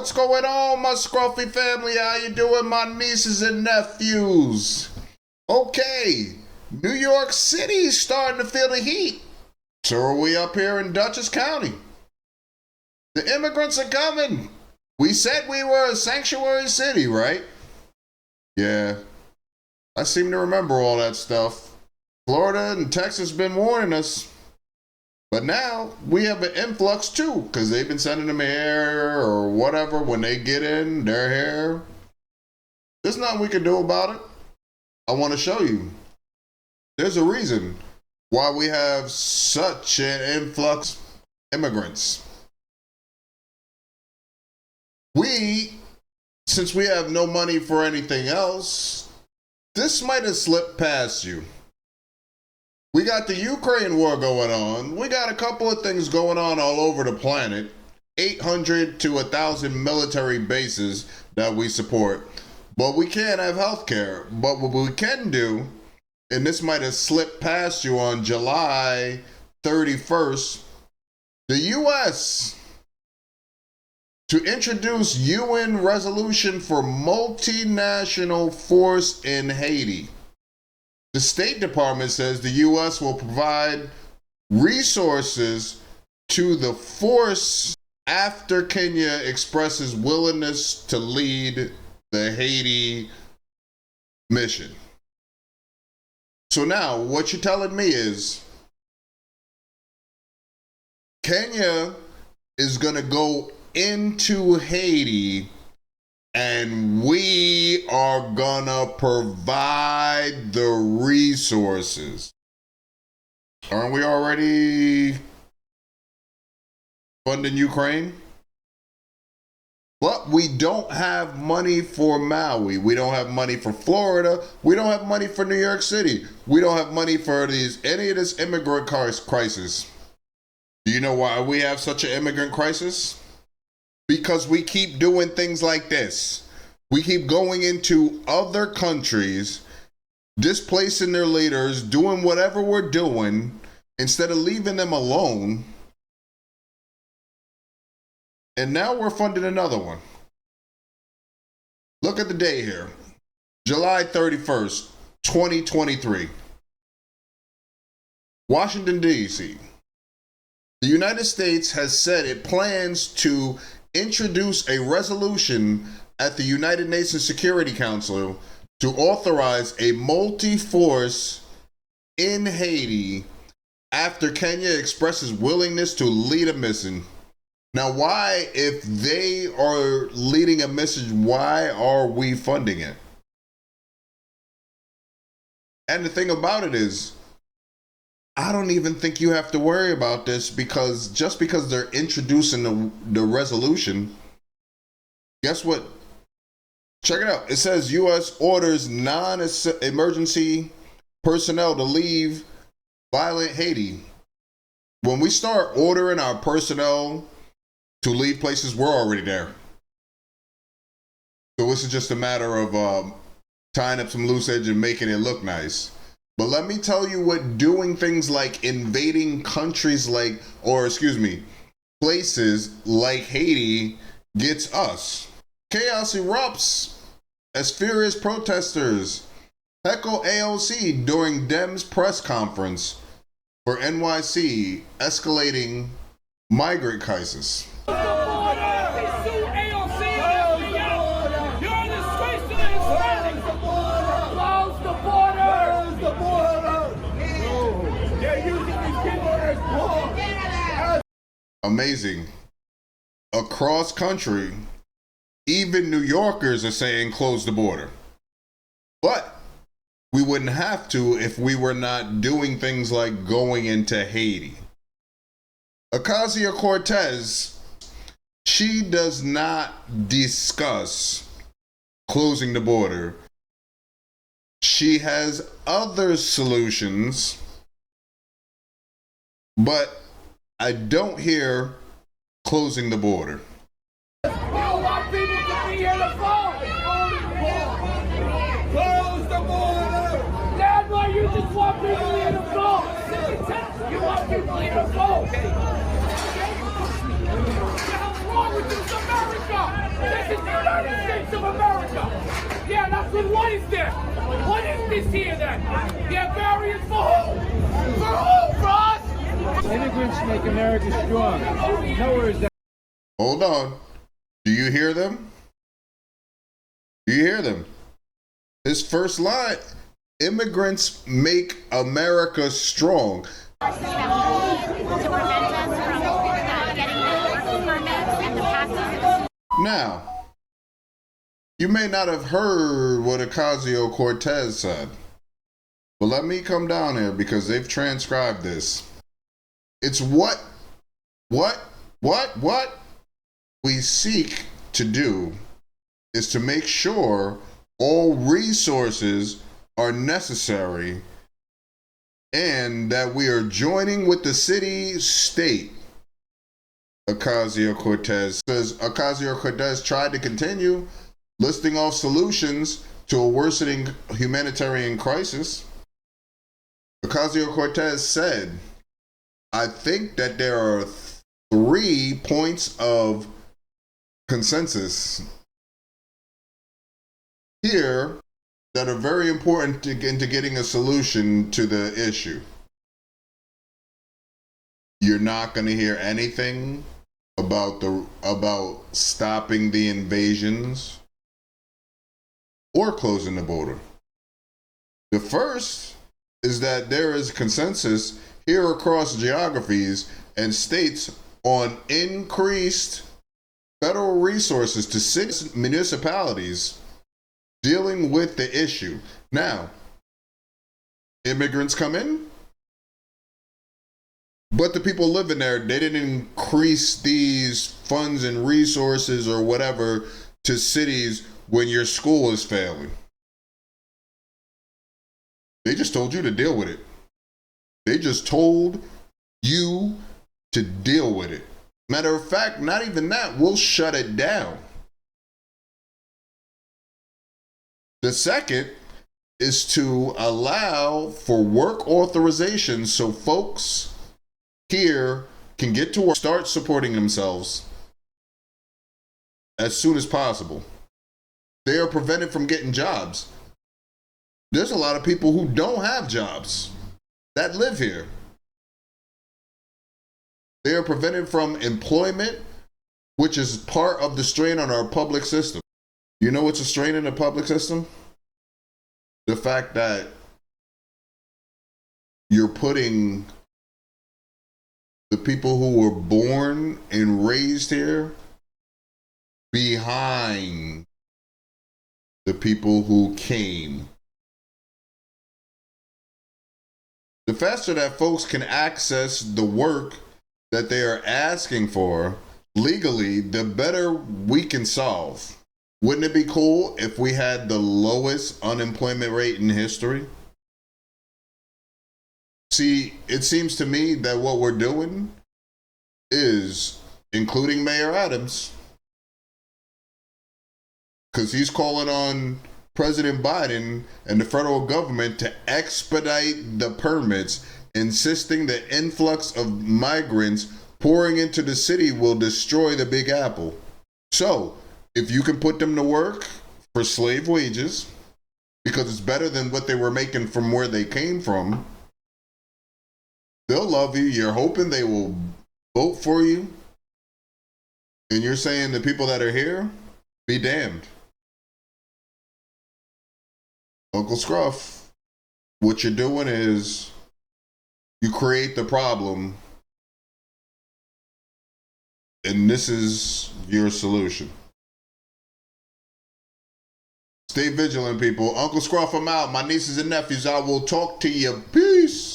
What's going on, my scruffy family? How you doing, my nieces and nephews? Okay, New York City's starting to feel the heat. So are we up here in Dutchess County. The immigrants are coming. We said we were a sanctuary city, right? Yeah, I seem to remember all that stuff. Florida and Texas been warning us. But now we have an influx too, because they've been sending them here or whatever. When they get in, they're here. There's nothing we can do about it. I want to show you. There's a reason why we have such an influx of immigrants. Since we have no money for anything else, this might have slipped past you. We got the Ukraine war going on. We got a couple of things going on all over the planet. 800 to 1,000 military bases that we support. But we can't have health care. But what we can do, and this might have slipped past you on July 31st, the U.S. to introduce UN resolution for multinational force in Haiti. The State Department says the U.S. will provide resources to the force after Kenya expresses willingness to lead the Haiti mission. So now, what you're telling me is Kenya is going to go into Haiti and we are gonna provide the resources. Aren't we already funding Ukraine? But we don't have money for Maui. We don't have money for Florida. We don't have money for New York City. We don't have money for any of this immigrant crisis. Do you know why we have such an immigrant crisis? Because we keep doing things like this. We keep going into other countries, displacing their leaders, doing whatever we're doing, instead of leaving them alone. And now we're funding another one. Look at the day here. July 31st, 2023. Washington, D.C. The United States has said it plans to introduce a resolution at the United Nations Security Council to authorize a multi-force in Haiti after Kenya expresses willingness to lead a mission. Now, why, if they are leading a mission, why are we funding it? And the thing about it is, I don't even think you have to worry about this, because just because they're introducing the resolution, guess what? Check it out. It says U.S. orders non-emergency personnel to leave violent Haiti. When we start ordering our personnel to leave places, we're already there. So this is just a matter of tying up some loose edges and making it look nice. But let me tell you what doing things like invading countries places like Haiti gets us. Chaos erupts as furious protesters heckle AOC during Dems press conference for NYC, escalating migrant crisis. Amazing. Across country, even New Yorkers are saying close the border. But we wouldn't have to if we were not doing things like going into Haiti. Ocasio-Cortez, she does not discuss closing the border. She has other solutions, but I don't hear closing the border. You don't want people to be here to vote. Close the border. That's why you just want people here to vote. You want people here to vote. What's wrong with this America? United States of America. Yeah, that's what is this? What is this here then? Yeah, variants for who? For who? For us? Immigrants make America strong. Nowhere is that. Hold on. Do you hear them? Do you hear them? His first line, immigrants make America strong. To prevent us from getting the permits and the passes. Now, you may not have heard what Ocasio-Cortez said, but let me come down here because they've transcribed this. It's what we seek to do is to make sure all resources are necessary and that we are joining with the city-state. Ocasio-Cortez says Ocasio-Cortez tried to continue listing off solutions to a worsening humanitarian crisis. Ocasio-Cortez said, I think that there are 3 points of consensus here that are very important into getting a solution to the issue. You're not going to hear anything about stopping the invasions or closing the border. The first is that there is consensus here across geographies and states on increased federal resources to cities, municipalities dealing with the issue. Now, immigrants come in, but the people living there, they didn't increase these funds and resources or whatever to cities when your school is failing. They just told you to deal with it. They just told you to deal with it. Matter of fact, not even that, we'll shut it down. The second is to allow for work authorizations so folks here can get to work, start supporting themselves as soon as possible. They are prevented from getting jobs. There's a lot of people who don't have jobs that live here. They are prevented from employment, which is part of the strain on our public system. You know what's a strain in the public system? The fact that you're putting the people who were born and raised here behind the people who came. The faster that folks can access the work that they are asking for legally, the better we can solve. Wouldn't it be cool if we had the lowest unemployment rate in history? See, it seems to me that what we're doing is, including Mayor Adams, because he's calling on President Biden and the federal government to expedite the permits, insisting the influx of migrants pouring into the city will destroy the Big Apple. So, if you can put them to work for slave wages, because it's better than what they were making from where they came from, they'll love you. You're hoping they will vote for you. And you're saying the people that are here, be damned. Uncle Scruff, what you're doing is you create the problem, and this is your solution. Stay vigilant, people. Uncle Scruff, I'm out. My nieces and nephews, I will talk to you. Peace.